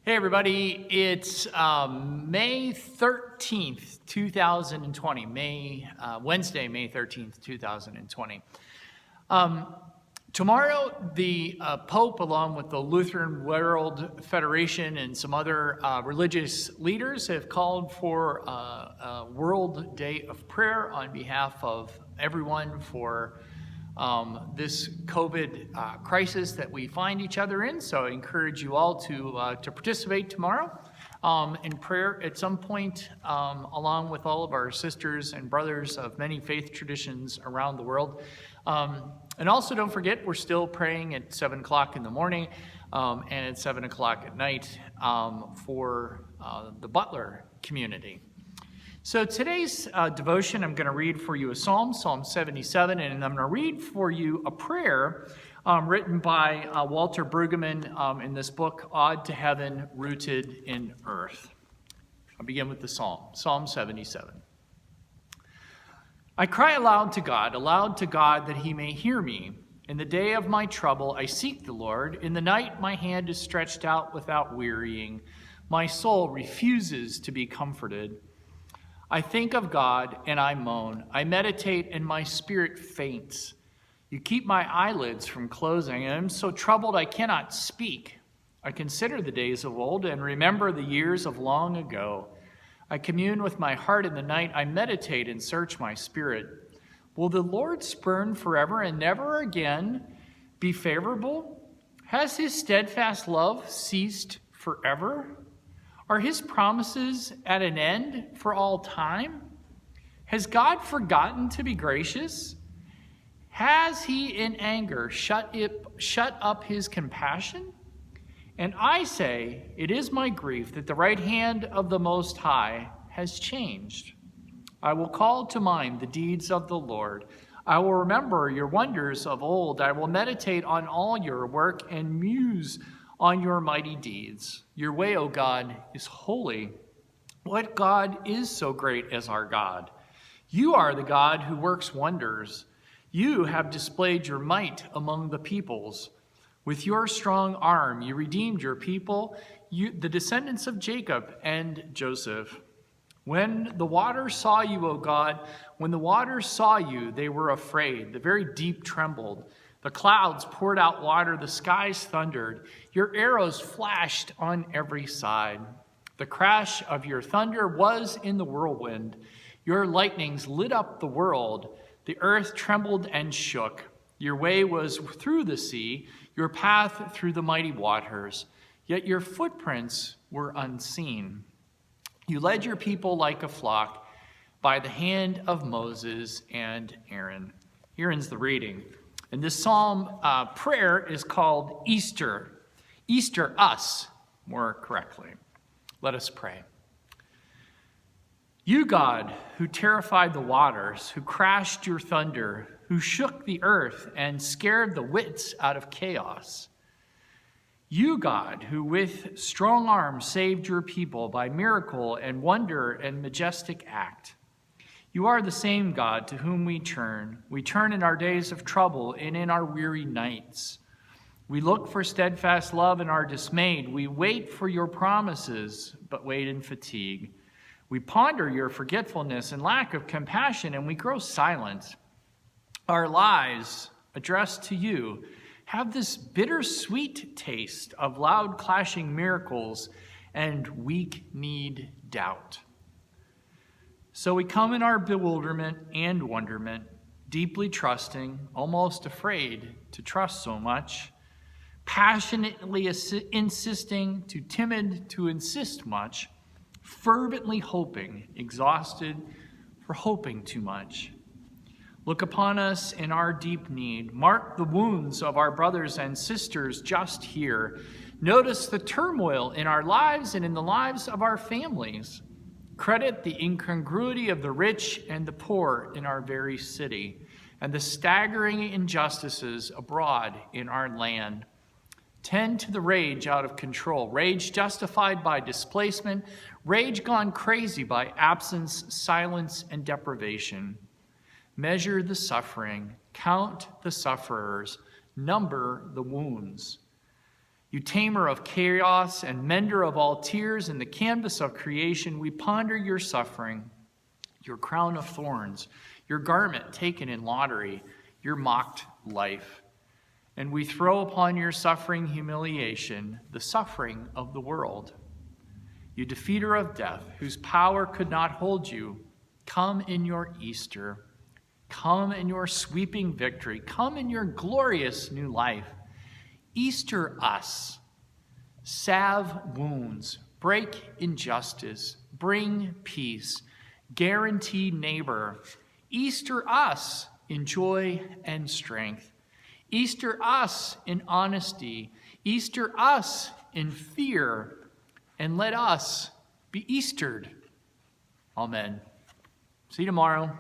Hey everybody, it's May 13th, 2020, Wednesday, May 13th, 2020. Tomorrow, the Pope, along with the Lutheran World Federation and some other religious leaders, have called for a World Day of Prayer on behalf of everyone for this COVID crisis that we find each other in. So I encourage you all to participate tomorrow in prayer at some point, along with all of our sisters and brothers of many faith traditions around the world. And also don't forget, we're still praying at 7 o'clock in the morning and at 7 o'clock at night for the Butler community. So today's devotion, I'm going to read for you a psalm, Psalm 77, and I'm going to read for you a prayer written by Walter Brueggemann in this book, Ode to Heaven, Rooted in Earth. I'll begin with the psalm, Psalm 77. I cry aloud to God that he may hear me. In the day of my trouble, I seek the Lord. In the night, my hand is stretched out without wearying. My soul refuses to be comforted. I think of God and I moan. I meditate and my spirit faints. You keep my eyelids from closing. I am so troubled I cannot speak. I consider the days of old and remember the years of long ago. I commune with my heart in the night. I meditate and search my spirit. Will the Lord spurn forever and never again be favorable? Has his steadfast love ceased forever? Are his promises at an end for all time? Has God forgotten to be gracious? Has he in anger shut up his compassion? And I say, it is my grief that the right hand of the Most High has changed. I will call to mind the deeds of the Lord. I will remember your wonders of old. I will meditate on all your work and muse on your mighty deeds. Your way, O God, is holy. What God is so great as our God? You are the God who works wonders. You have displayed your might among the peoples. With your strong arm, you redeemed your people, the descendants of Jacob and Joseph. When the waters saw you, O God, when the waters saw you, they were afraid. The very deep trembled. The clouds poured out water, the skies thundered. Your arrows flashed on every side. The crash of your thunder was in the whirlwind. Your lightnings lit up the world. The earth trembled and shook. Your way was through the sea, your path through the mighty waters. Yet your footprints were unseen. You led your people like a flock by the hand of Moses and Aaron. Here ends the reading. And this psalm prayer is called Easter. Easter us, more correctly. Let us pray. You, God, who terrified the waters, who crashed your thunder, who shook the earth and scared the wits out of chaos. You, God, who with strong arm saved your people by miracle and wonder and majestic act. You are the same God to whom we turn. We turn in our days of trouble and in our weary nights. We look for steadfast love and are dismayed. We wait for your promises, but wait in fatigue. We ponder your forgetfulness and lack of compassion, and we grow silent. Our lives, addressed to you, have this bittersweet taste of loud clashing miracles and weak-kneed doubt. So we come in our bewilderment and wonderment, deeply trusting, almost afraid to trust so much, passionately insisting, too timid to insist much, fervently hoping, exhausted for hoping too much. Look upon us in our deep need. Mark the wounds of our brothers and sisters just here. Notice the turmoil in our lives and in the lives of our families. Credit the incongruity of the rich and the poor in our very city, and the staggering injustices abroad in our land. Tend to the rage out of control, rage justified by displacement, rage gone crazy by absence, silence, and deprivation. Measure the suffering, count the sufferers, number the wounds. You tamer of chaos and mender of all tears, in the canvas of creation we ponder your suffering, your crown of thorns, your garment taken in lottery, your mocked life. And we throw upon your suffering humiliation, the suffering of the world. You defeater of death, whose power could not hold you, come in your Easter. Come in your sweeping victory. Come in your glorious new life. Easter us. Salve wounds. Break injustice. Bring peace. Guarantee neighbor. Easter us in joy and strength. Easter us in honesty. Easter us in fear. And let us be Eastered. Amen. See you tomorrow.